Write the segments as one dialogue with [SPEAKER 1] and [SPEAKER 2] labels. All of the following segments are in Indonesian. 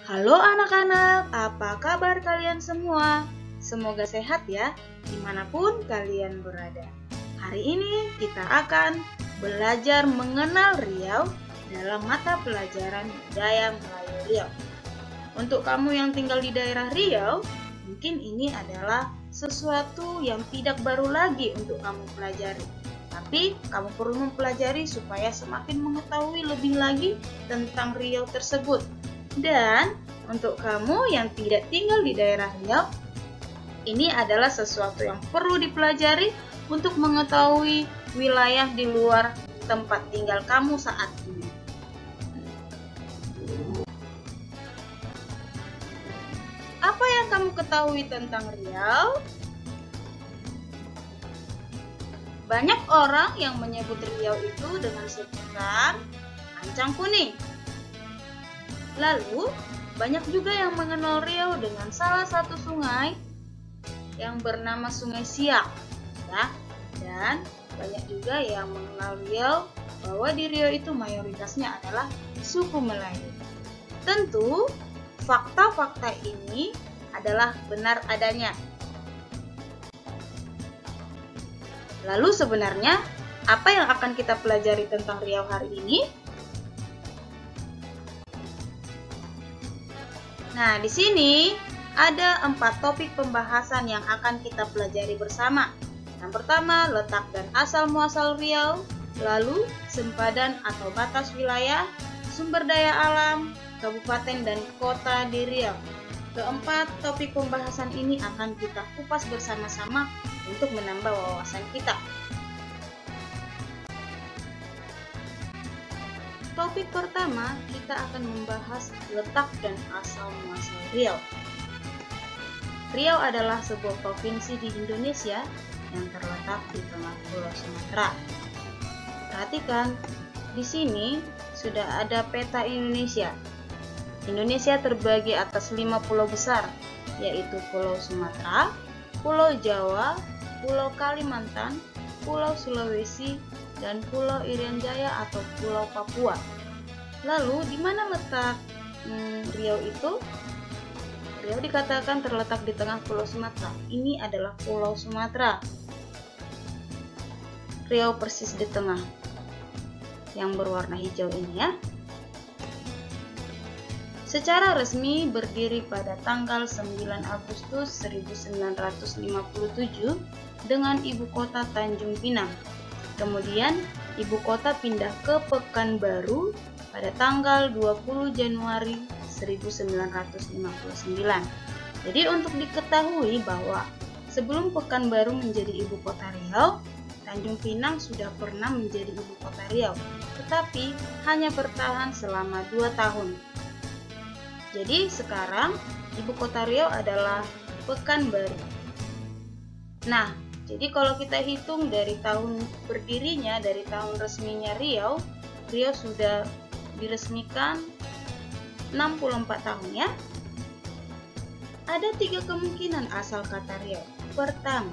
[SPEAKER 1] Halo anak-anak, apa kabar kalian semua? Semoga sehat ya, dimanapun kalian berada. Hari ini kita akan belajar mengenal Riau dalam mata pelajaran Budaya Melayu Riau. Untuk kamu yang tinggal di daerah Riau, mungkin ini adalah sesuatu yang tidak baru lagi untuk kamu pelajari. Tapi kamu perlu mempelajari supaya semakin mengetahui lebih lagi tentang Riau tersebut. Dan untuk kamu yang tidak tinggal di daerah Riau, ini adalah sesuatu yang perlu dipelajari untuk mengetahui wilayah di luar tempat tinggal kamu saat ini. Apa yang kamu ketahui tentang Riau? Banyak orang yang menyebut Riau itu dengan sebutan Ancang Kuning. Lalu, banyak juga yang mengenal Riau dengan salah satu sungai yang bernama Sungai Siak, ya. Dan banyak juga yang mengenal Riau bahwa di Riau itu mayoritasnya adalah suku Melayu. Tentu, fakta-fakta ini adalah benar adanya. Lalu sebenarnya, apa yang akan kita pelajari tentang Riau hari ini? Nah, di sini ada 4 topik pembahasan yang akan kita pelajari bersama. Yang pertama, letak dan asal-muasal Riau, lalu sempadan atau batas wilayah, sumber daya alam, kabupaten dan kota di Riau. Keempat, topik pembahasan ini akan kita kupas bersama-sama untuk menambah wawasan kita. Topik pertama, kita akan membahas letak dan asal-muasal Riau. Riau adalah sebuah provinsi di Indonesia yang terletak di tengah Pulau Sumatera. Perhatikan, di sini sudah ada peta Indonesia. Indonesia terbagi atas 5 pulau besar, yaitu Pulau Sumatera, Pulau Jawa, Pulau Kalimantan, Pulau Sulawesi, dan Pulau Irian Jaya atau Pulau Papua. Lalu, di mana letak Riau itu? Riau dikatakan terletak di tengah Pulau Sumatera. Ini adalah Pulau Sumatera. Riau persis di tengah, yang berwarna hijau ini ya. Secara resmi berdiri pada tanggal 9 Agustus 1957 dengan ibu kota Tanjung Pinang. Kemudian, ibu kota pindah ke Pekanbaru pada tanggal 20 Januari 1959. Jadi untuk diketahui bahwa sebelum Pekanbaru menjadi ibu kota Riau, Tanjung Pinang sudah pernah menjadi ibu kota Riau, tetapi hanya bertahan selama 2 tahun. Jadi sekarang ibu kota Riau adalah Pekanbaru. Nah, jadi kalau kita hitung dari tahun berdirinya, dari tahun resminya Riau sudah diresmikan 64 tahun ya. Ada 3 kemungkinan asal kata Riau. Pertama,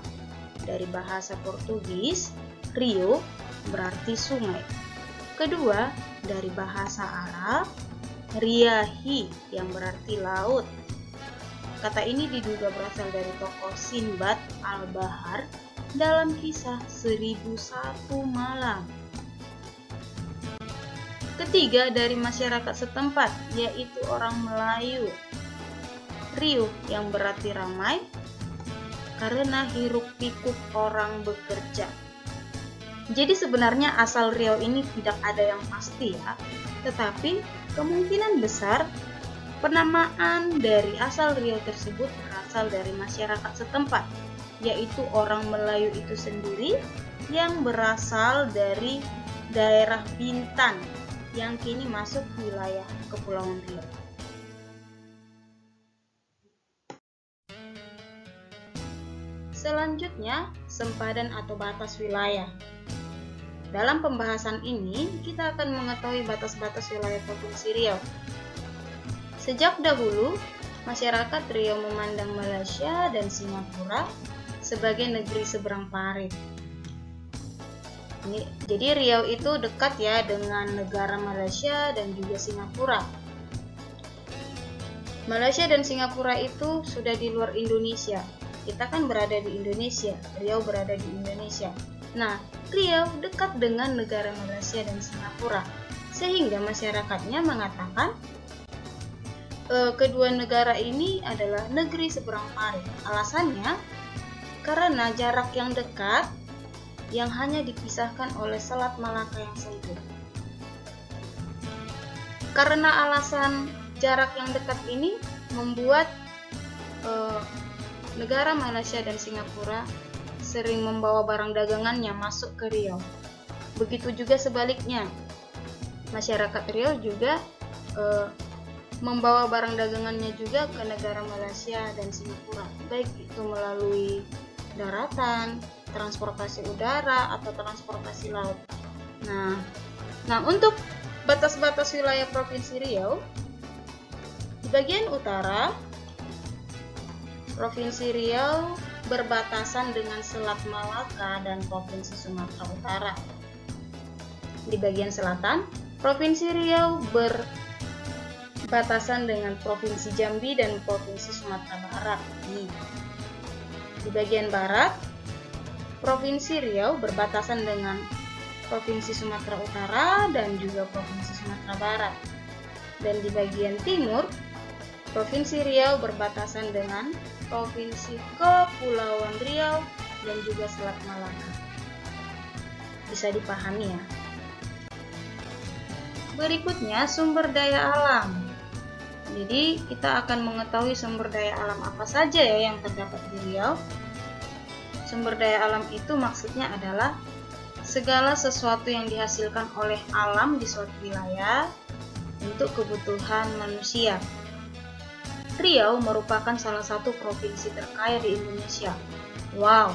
[SPEAKER 1] dari bahasa Portugis, Rio berarti sungai. Kedua, dari bahasa Arab, Riyahi yang berarti laut. Kata ini diduga berasal dari tokoh Sinbad Al-Bahar dalam kisah 1001 Malam. Ketiga, dari masyarakat setempat, yaitu orang Melayu. Riuh yang berarti ramai, karena hiruk pikuk orang bekerja. Jadi sebenarnya asal Riau ini tidak ada yang pasti ya, tetapi kemungkinan besar penamaan dari asal Riau tersebut berasal dari masyarakat setempat, yaitu orang Melayu itu sendiri yang berasal dari daerah Bintan yang kini masuk wilayah Kepulauan Riau. Selanjutnya, sempadan atau batas wilayah. Dalam pembahasan ini, kita akan mengetahui batas-batas wilayah Provinsi Riau. Sejak dahulu, masyarakat Riau memandang Malaysia dan Singapura sebagai negeri seberang parit. Jadi Riau itu dekat ya dengan negara Malaysia dan juga Singapura. Malaysia dan Singapura itu sudah di luar Indonesia. Kita kan berada di Indonesia, Riau berada di Indonesia. Nah, Riau dekat dengan negara Malaysia dan Singapura, sehingga masyarakatnya mengatakan kedua negara ini adalah negeri seberang parit. Alasannya, karena jarak yang dekat yang hanya dipisahkan oleh Selat Malaka yang sempit. Karena alasan jarak yang dekat ini membuat negara Malaysia dan Singapura sering membawa barang dagangannya masuk ke Riau. Begitu juga sebaliknya, masyarakat Riau juga membawa barang dagangannya juga ke negara Malaysia dan Singapura, baik itu melalui daratan, transportasi udara, atau transportasi laut. Nah, untuk batas-batas wilayah Provinsi Riau, di bagian utara, Provinsi Riau berbatasan dengan Selat Malaka dan Provinsi Sumatera Utara. Di bagian selatan, Provinsi Riau berbatasan dengan Provinsi Jambi dan Provinsi Sumatera Barat. Di bagian barat, Provinsi Riau berbatasan dengan Provinsi Sumatera Utara dan juga Provinsi Sumatera Barat. Dan di bagian timur, Provinsi Riau berbatasan dengan Provinsi Kepulauan Riau dan juga Selat Malaka. Bisa dipahami ya. Berikutnya, sumber daya alam. Jadi, kita akan mengetahui sumber daya alam apa saja ya yang terdapat di Riau. Sumber daya alam itu maksudnya adalah segala sesuatu yang dihasilkan oleh alam di suatu wilayah untuk kebutuhan manusia. Riau merupakan salah satu provinsi terkaya di Indonesia. Wow,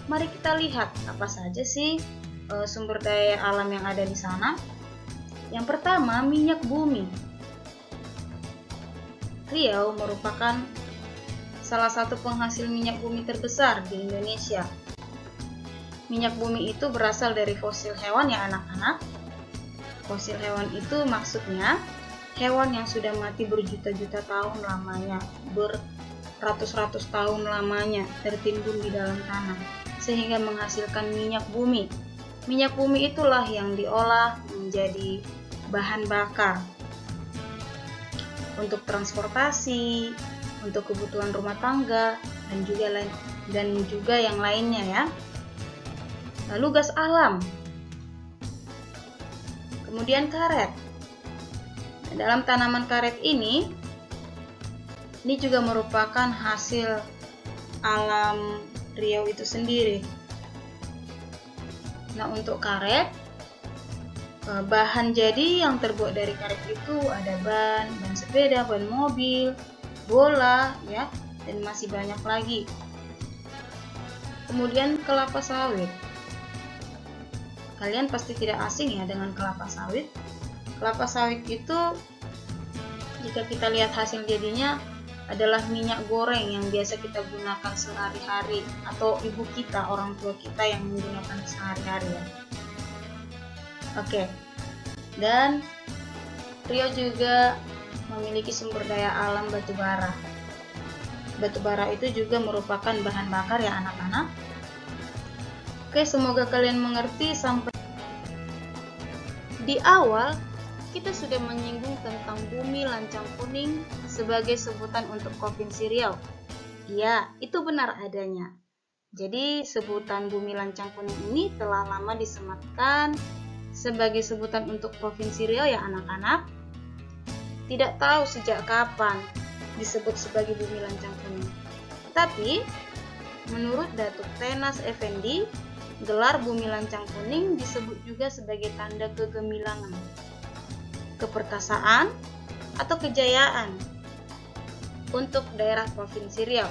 [SPEAKER 1] mari kita lihat apa saja sih sumber daya alam yang ada di sana. Yang pertama, minyak bumi. Riau merupakan salah satu penghasil minyak bumi terbesar di Indonesia. Minyak bumi itu berasal dari fosil hewan ya anak-anak. Fosil hewan itu maksudnya hewan yang sudah mati berjuta-juta tahun lamanya, beratus-ratus tahun lamanya tertimbun di dalam tanah, sehingga menghasilkan minyak bumi. Minyak bumi itulah yang diolah menjadi bahan bakar untuk transportasi, untuk kebutuhan rumah tangga, dan juga yang lainnya ya. Lalu gas alam, kemudian karet. Dalam tanaman karet ini juga merupakan hasil alam Riau itu sendiri. Nah, untuk karet, bahan jadi yang terbuat dari karet itu ada ban sepeda, ban mobil, bola, ya, dan masih banyak lagi. Kemudian kelapa sawit. Kalian pasti tidak asing ya dengan kelapa sawit. Kelapa sawit itu jika kita lihat hasil jadinya adalah minyak goreng yang biasa kita gunakan sehari-hari, atau ibu kita, orang tua kita yang menggunakan sehari-hari ya. Oke. Dan Riau juga memiliki sumber daya alam batu bara. Batu bara itu juga merupakan bahan bakar ya anak-anak. Oke, semoga kalian mengerti. Sampai di awal kita sudah menyinggung tentang bumi lancang kuning sebagai sebutan untuk Provinsi Riau. Ya, itu benar adanya. Jadi sebutan bumi lancang kuning ini telah lama disematkan sebagai sebutan untuk Provinsi Riau ya anak-anak. Tidak tahu sejak kapan disebut sebagai bumi lancang kuning. Tapi menurut Datuk Tenas Effendi, gelar bumi lancang kuning disebut juga sebagai tanda kegemilangan, keperkasaan, atau kejayaan untuk daerah Provinsi Riau.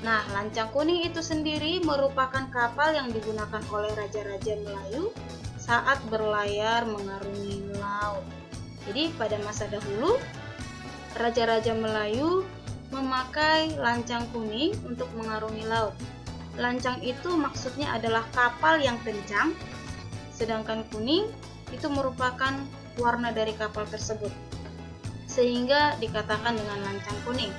[SPEAKER 1] Nah, lancang kuning itu sendiri merupakan kapal yang digunakan oleh Raja-Raja Melayu saat berlayar mengarungi laut. Jadi pada masa dahulu, Raja-Raja Melayu memakai lancang kuning untuk mengarungi laut. Lancang itu maksudnya adalah kapal yang kencang, sedangkan kuning itu merupakan warna dari kapal tersebut. sehingga dikatakan dengan lancang kuning.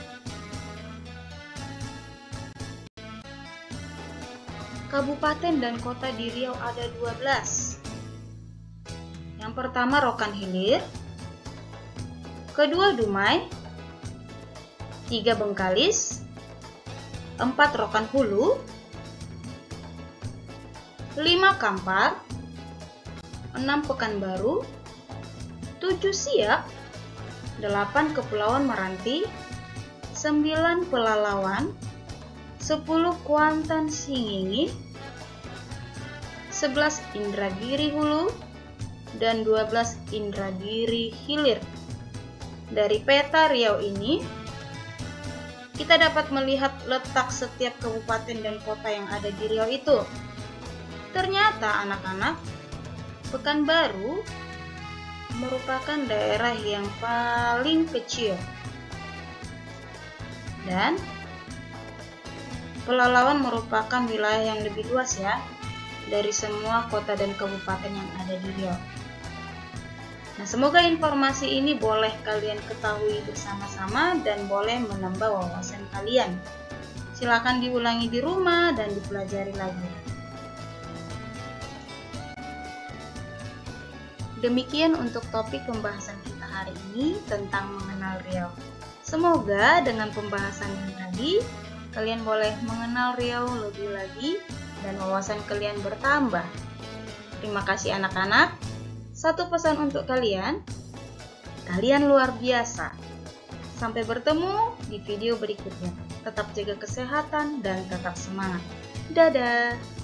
[SPEAKER 1] Kabupaten dan kota di Riau ada 12. Yang pertama Rokan Hilir, kedua Dumai, 3 Bengkalis, 4 Rokan Hulu, 5 Kampar, 6 Pekanbaru, 7 Siak, 8 Kepulauan Meranti, 9 Pelalawan, 10 Kuantan Singingi, 11 Indragiri Hulu, dan 12 Indragiri Hilir. Dari peta Riau ini, kita dapat melihat letak setiap kabupaten dan kota yang ada di Riau itu. Ternyata anak-anak, Pekanbaru merupakan daerah yang paling kecil. Dan Pelalawan merupakan wilayah yang lebih luas ya, dari semua kota dan kabupaten yang ada di Riau. Nah, semoga informasi ini boleh kalian ketahui bersama-sama dan boleh menambah wawasan kalian. Silakan diulangi di rumah dan dipelajari lagi. Demikian untuk topik pembahasan kita hari ini tentang mengenal Riau. Semoga dengan pembahasan yang tadi, kalian boleh mengenal Riau lebih lagi dan wawasan kalian bertambah. Terima kasih anak-anak. Satu pesan untuk kalian, kalian luar biasa. Sampai bertemu di video berikutnya. Tetap jaga kesehatan dan tetap semangat. Dadah!